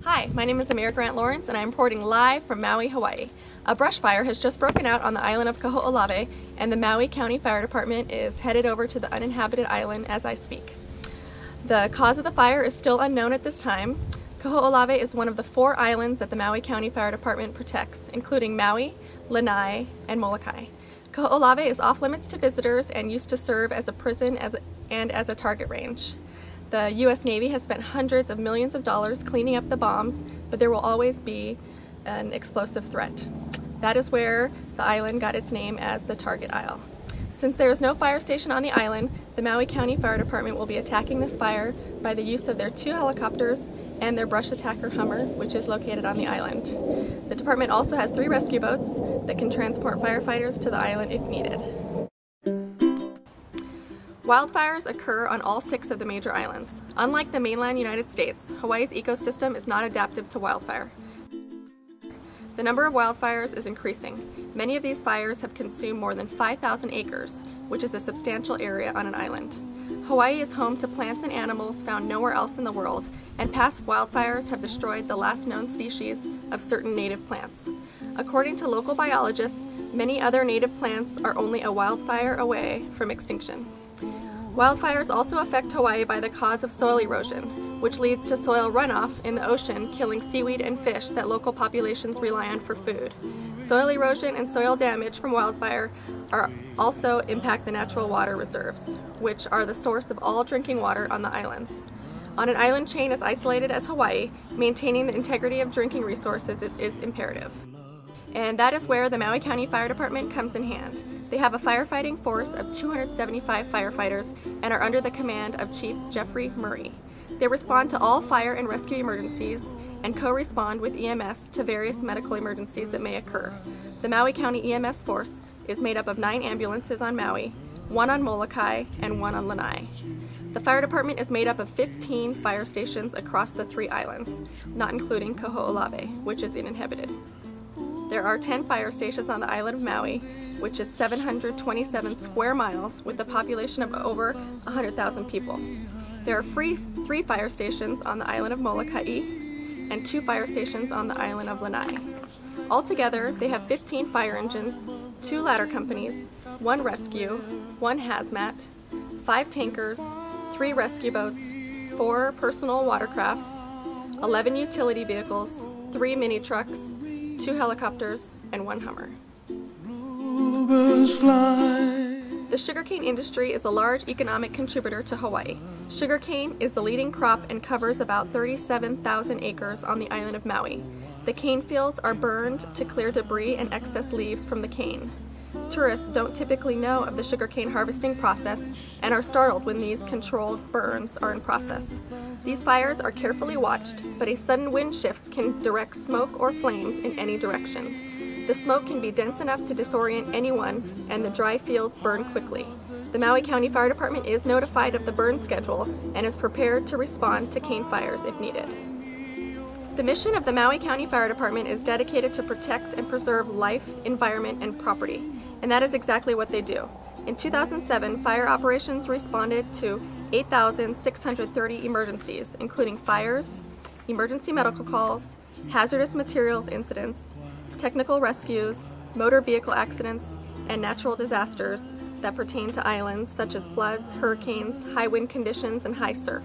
Hi, my name is Amira Lawrence and I'm reporting live from Maui, Hawaii. A brush fire has just broken out on the island of Kaho'olawe and the Maui County Fire Department is headed over to the uninhabited island as I speak. The cause of the fire is still unknown at this time. Kaho'olawe is one of the 4 islands that the Maui County Fire Department protects, including Maui, Lanai, and Molokai. Kaho'olawe is off limits to visitors and used to serve as a prison and as a target range. The U.S. Navy has spent hundreds of millions of dollars cleaning up the bombs, but there will always be an explosive threat. That is where the island got its name as the Target Isle. Since there is no fire station on the island, the Maui County Fire Department will be attacking this fire by the use of their 2 helicopters and their brush attacker Hummer, which is located on the island. The department also has 3 rescue boats that can transport firefighters to the island if needed. Wildfires occur on all 6 of the major islands. Unlike the mainland United States, Hawaii's ecosystem is not adaptive to wildfire. The number of wildfires is increasing. Many of these fires have consumed more than 5,000 acres, which is a substantial area on an island. Hawaii is home to plants and animals found nowhere else in the world, and past wildfires have destroyed the last known species of certain native plants. According to local biologists, many other native plants are only a wildfire away from extinction. Wildfires also affect Hawaii by the cause of soil erosion, which leads to soil runoff in the ocean, killing seaweed and fish that local populations rely on for food. Soil erosion and soil damage from wildfire also impact the natural water reserves, which are the source of all drinking water on the islands. On an island chain as isolated as Hawaii, maintaining the integrity of drinking resources is imperative. And that is where the Maui County Fire Department comes in hand. They have a firefighting force of 275 firefighters and are under the command of Chief Jeffrey Murray. They respond to all fire and rescue emergencies and co-respond with EMS to various medical emergencies that may occur. The Maui County EMS force is made up of 9 ambulances on Maui, 1 on Molokai, and 1 on Lanai. The fire department is made up of 15 fire stations across the 3 islands, not including Kaho'olawe, which is uninhabited. There are 10 fire stations on the island of Maui, which is 727 square miles with a population of over 100,000 people. There are 3 fire stations on the island of Molokai and 2 fire stations on the island of Lanai. Altogether, they have 15 fire engines, 2 ladder companies, 1 rescue, 1 hazmat, 5 tankers, 3 rescue boats, 4 personal watercrafts, 11 utility vehicles, 3 mini trucks, 2 helicopters, and 1 Hummer. The sugarcane industry is a large economic contributor to Hawaii. Sugarcane is the leading crop and covers about 37,000 acres on the island of Maui. The cane fields are burned to clear debris and excess leaves from the cane. Tourists don't typically know of the sugarcane harvesting process and are startled when these controlled burns are in process. These fires are carefully watched, but a sudden wind shift can direct smoke or flames in any direction. The smoke can be dense enough to disorient anyone, and the dry fields burn quickly. The Maui County Fire Department is notified of the burn schedule and is prepared to respond to cane fires if needed. The mission of the Maui County Fire Department is dedicated to protect and preserve life, environment, and property, and that is exactly what they do. In 2007, fire operations responded to 8,630 emergencies, including fires, emergency medical calls, hazardous materials incidents, technical rescues, motor vehicle accidents, and natural disasters that pertain to islands such as floods, hurricanes, high wind conditions, and high surf.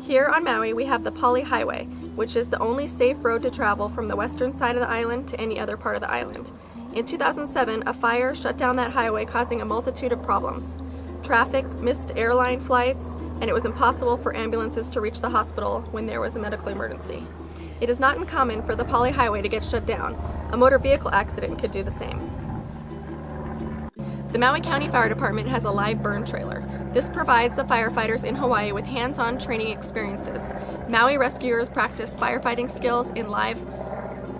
Here on Maui, we have the Poly Highway, which is the only safe road to travel from the western side of the island to any other part of the island. In 2007, a fire shut down that highway, causing a multitude of problems. Traffic missed airline flights, and it was impossible for ambulances to reach the hospital when there was a medical emergency. It is not uncommon for the Poly Highway to get shut down. A motor vehicle accident could do the same. The Maui County Fire Department has a live burn trailer. This provides the firefighters in Hawaii with hands-on training experiences. Maui rescuers practice firefighting skills in live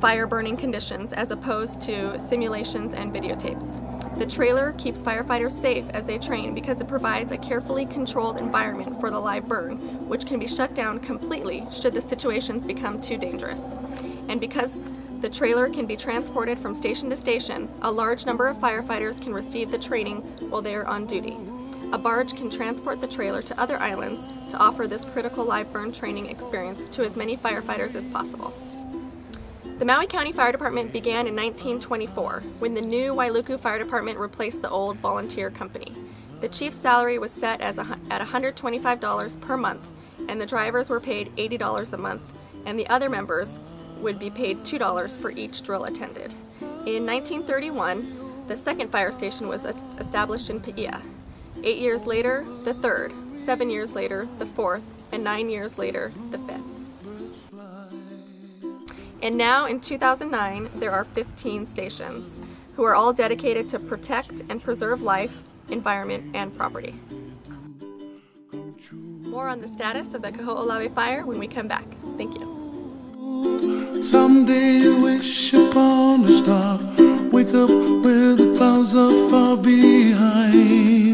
fire burning conditions as opposed to simulations and videotapes. The trailer keeps firefighters safe as they train because it provides a carefully controlled environment for the live burn, which can be shut down completely should the situations become too dangerous. And because the trailer can be transported from station to station, a large number of firefighters can receive the training while they are on duty. A barge can transport the trailer to other islands to offer this critical live burn training experience to as many firefighters as possible. The Maui County Fire Department began in 1924 when the new Wailuku Fire Department replaced the old volunteer company. The chief's salary was set at $125 per month, and the drivers were paid $80 a month, and the other members would be paid $2 for each drill attended. In 1931, the second fire station was established in Paia. 8 years later, the third. 7 years later, the fourth. And 9 years later, the fifth. And now, in 2009, there are 15 stations, who are all dedicated to protect and preserve life, environment, and property. More on the status of the Kaho'olawe fire when we come back. Thank you. Someday you wish upon a star, wake up where the clouds are far behind.